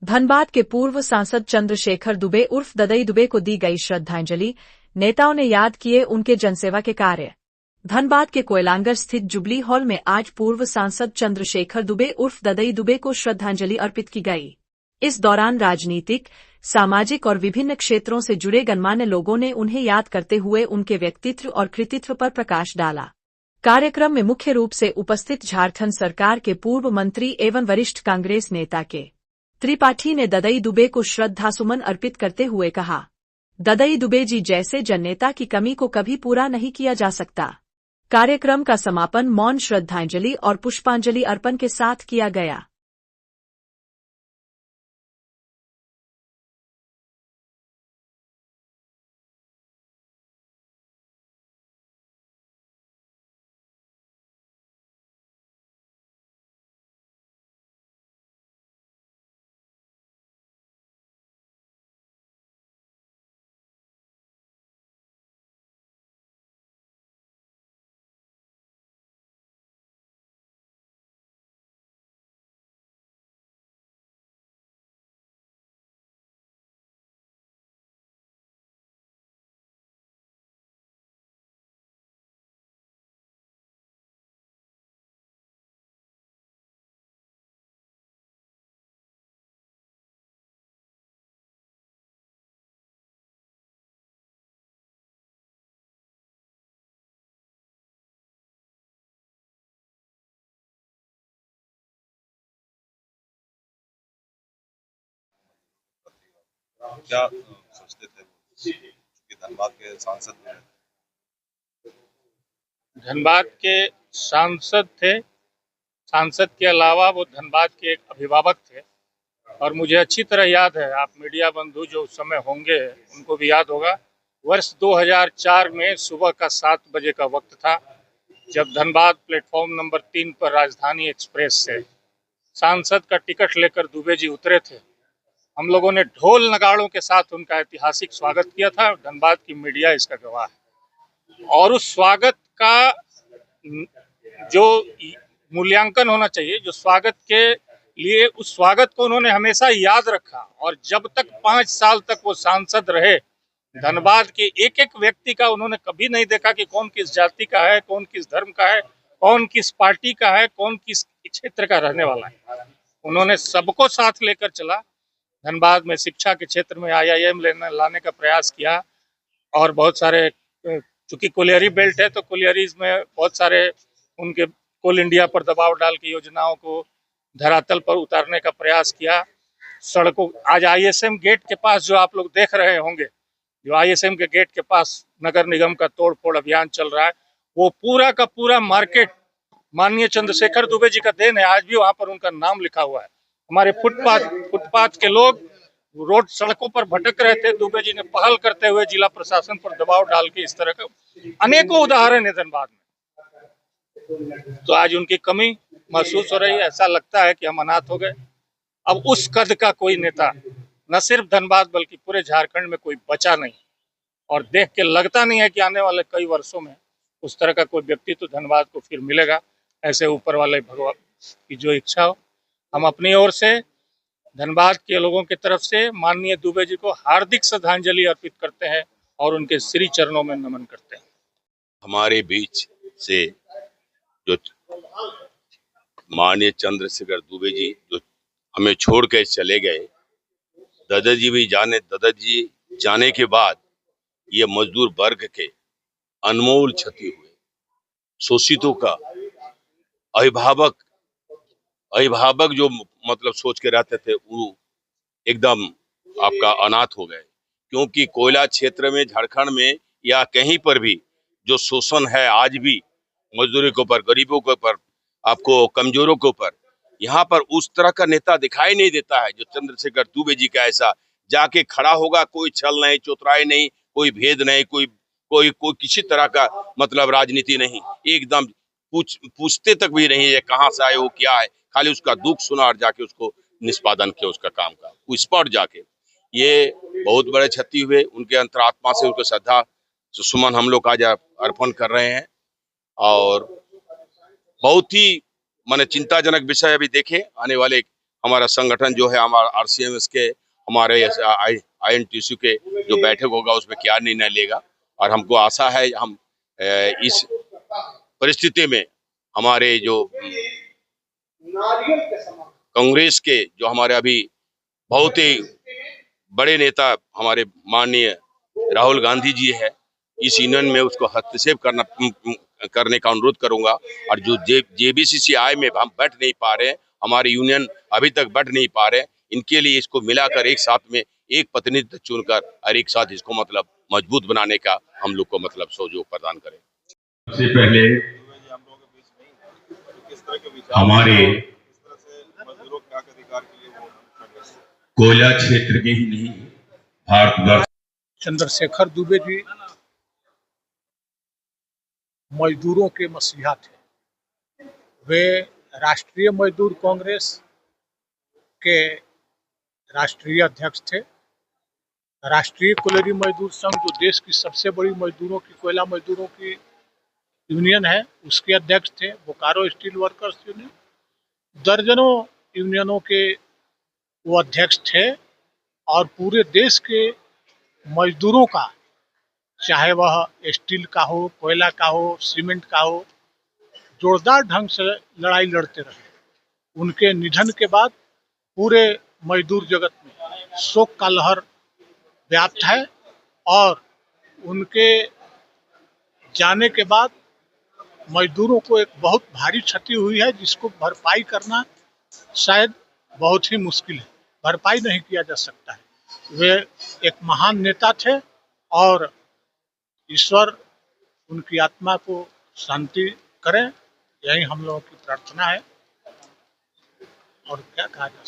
धनबाद के पूर्व सांसद चंद्रशेखर दुबे उर्फ ददई दुबे को दी गई श्रद्धांजलि। नेताओं ने याद किए उनके जनसेवा के कार्य। धनबाद के कोयलांगर स्थित जुबली हॉल में आज पूर्व सांसद चंद्रशेखर दुबे उर्फ ददई दुबे को श्रद्धांजलि अर्पित की गई। इस दौरान राजनीतिक, सामाजिक और विभिन्न क्षेत्रों से जुड़े गणमान्य लोगों ने उन्हें याद करते हुए उनके व्यक्तित्व और कृतित्व पर प्रकाश डाला। कार्यक्रम में मुख्य रूप से उपस्थित झारखंड सरकार के पूर्व मंत्री एवं वरिष्ठ कांग्रेस नेता के त्रिपाठी ने ददई दुबे को श्रद्धासुमन अर्पित करते हुए कहा, ददई दुबे जी जैसे जननेता की कमी को कभी पूरा नहीं किया जा सकता। कार्यक्रम का समापन मौन श्रद्धांजलि और पुष्पांजलि अर्पण के साथ किया गया। क्या सोचते थे कि धनबाद के सांसद थे? धनबाद के सांसद थे। सांसद के अलावा वो धनबाद के एक अभिभावक थे और मुझे अच्छी तरह याद है, आप मीडिया बंधु जो उस समय होंगे उनको भी याद होगा, वर्ष 2004 में सुबह का 7 बजे का वक्त था जब धनबाद प्लेटफॉर्म नंबर 3 पर राजधानी एक्सप्रेस से सांसद का टिकट लेकर दुबे जी उतरे थे। हम लोगों ने ढोल नगाड़ों के साथ उनका ऐतिहासिक स्वागत किया था। धनबाद की मीडिया इसका गवाह है। और उस स्वागत का जो मूल्यांकन होना चाहिए, जो स्वागत के लिए उस स्वागत को उन्होंने हमेशा याद रखा। और जब तक 5 साल तक वो सांसद रहे, धनबाद के एक एक व्यक्ति का उन्होंने कभी नहीं देखा कि कौन किस जाति का है, कौन किस धर्म का है, कौन किस पार्टी का है, कौन किस क्षेत्र का रहने वाला है। उन्होंने सबको साथ लेकर चला। धनबाद में शिक्षा के क्षेत्र में IIM लाने का प्रयास किया और बहुत सारे, चूंकि कोलियरी बेल्ट है तो कोलियरीज में बहुत सारे उनके कोल इंडिया पर दबाव डाल के योजनाओं को धरातल पर उतारने का प्रयास किया। सड़कों, आज ISM गेट के पास जो आप लोग देख रहे होंगे, जो ISM के गेट के पास नगर निगम का तोड़फोड़ अभियान चल रहा है, वो पूरा का पूरा मार्केट माननीय चंद्रशेखर दुबे जी का देन है। आज भी वहां पर उनका नाम लिखा हुआ है। हमारे फुटपाथ के लोग रोड सड़कों पर भटक रहे थे, दुबे जी ने पहल करते हुए जिला प्रशासन पर दबाव डाल के इस तरह का अनेकों उदाहरण है धनबाद में। तो आज उनकी कमी महसूस हो रही है। ऐसा लगता है कि हम अनाथ हो गए। अब उस कद का कोई नेता न सिर्फ धनबाद बल्कि पूरे झारखंड में कोई बचा नहीं। और देख के लगता नहीं है कि आने वाले कई वर्षों में उस तरह का कोई व्यक्ति तो धनबाद को फिर मिलेगा। ऐसे ऊपर वाले भगवान की जो इच्छा हो। हम अपनी ओर से धनबाद के लोगों की तरफ से माननीय दुबे जी को हार्दिक श्रद्धांजलि अर्पित करते हैं और उनके श्री चरणों में नमन करते हैं। हमारे बीच से जो माननीय चंद्रशेखर दुबे जी जो हमें छोड़ के चले गए, दादाजी जाने के बाद ये मजदूर वर्ग के अनमोल क्षति हुए। शोषितों का अभिभावक जो मतलब सोच के रहते थे वो एकदम आपका अनाथ हो गए। क्योंकि कोयला क्षेत्र में, झारखंड में या कहीं पर भी जो शोषण है आज भी मजदूरों के ऊपर, गरीबों के ऊपर, आपको कमजोरों के ऊपर, यहाँ पर उस तरह का नेता दिखाई नहीं देता है जो चंद्रशेखर दुबे जी का ऐसा जाके खड़ा होगा। कोई छल नहीं, चौतराई नहीं, कोई भेद नहीं, कोई किसी तरह का मतलब राजनीति नहीं, एकदम पूछते तक भी नहीं है कहाँ से आए, वो क्या है, खाली उसका दुख सुना और जाके उसको निष्पादन किया उसका काम का उस पर जाके। ये बहुत बड़े क्षति हुए। उनके अंतरात्मा से उनको श्रद्धा सुमन हम लोग आज अर्पण कर रहे हैं। और बहुत ही माने चिंताजनक विषय अभी देखे आने वाले हमारा संगठन जो है, हमारा आरसीएमएस के, हमारे आईएनटीयू के जो बैठक होगा उसमें क्या निर्णय लेगा। और हमको आशा है हम इस परिस्थिति में हमारे जो कांग्रेस के जो हमारे अभी बहुत ही बड़े नेता हमारे माननीय राहुल गांधी जी है, इस यूनियन में उसको हस्तक्षेप करने का अनुरोध करूंगा। और जो जेबीसीसीआई में हम बैठ नहीं पा रहे हैं, हमारे यूनियन अभी तक बैठ नहीं पा रहे हैं, इनके लिए इसको मिलाकर एक साथ में एक प्रतिनिधित्व चुनकर और एक साथ इसको मतलब मजबूत बनाने का हम लोग को मतलब सहयोग प्रदान करें। सबसे पहले हमारे कोयला क्षेत्र के ही नहीं, भारतवर्ष चंद्रशेखर दुबे जी मजदूरों के मसीहा थे। वे राष्ट्रीय मजदूर कांग्रेस के राष्ट्रीय अध्यक्ष थे। राष्ट्रीय कोयला मजदूर संघ, जो देश की सबसे बड़ी मजदूरों की कोयला मजदूरों की यूनियन है, उसके अध्यक्ष थे। बोकारो स्टील वर्कर्स यूनियन, दर्जनों यूनियनों के वो अध्यक्ष थे। और पूरे देश के मजदूरों का, चाहे वह स्टील का हो, कोयला का हो, सीमेंट का हो, जोरदार ढंग से लड़ाई लड़ते रहे। उनके निधन के बाद पूरे मजदूर जगत में शोक का लहर व्याप्त है। और उनके जाने के बाद मजदूरों को एक बहुत भारी क्षति हुई है, जिसको भरपाई करना शायद बहुत ही मुश्किल है, भरपाई नहीं किया जा सकता है। वे एक महान नेता थे और ईश्वर उनकी आत्मा को शांति करे, यही हम लोगों की प्रार्थना है। और क्या कहा जा सकता है।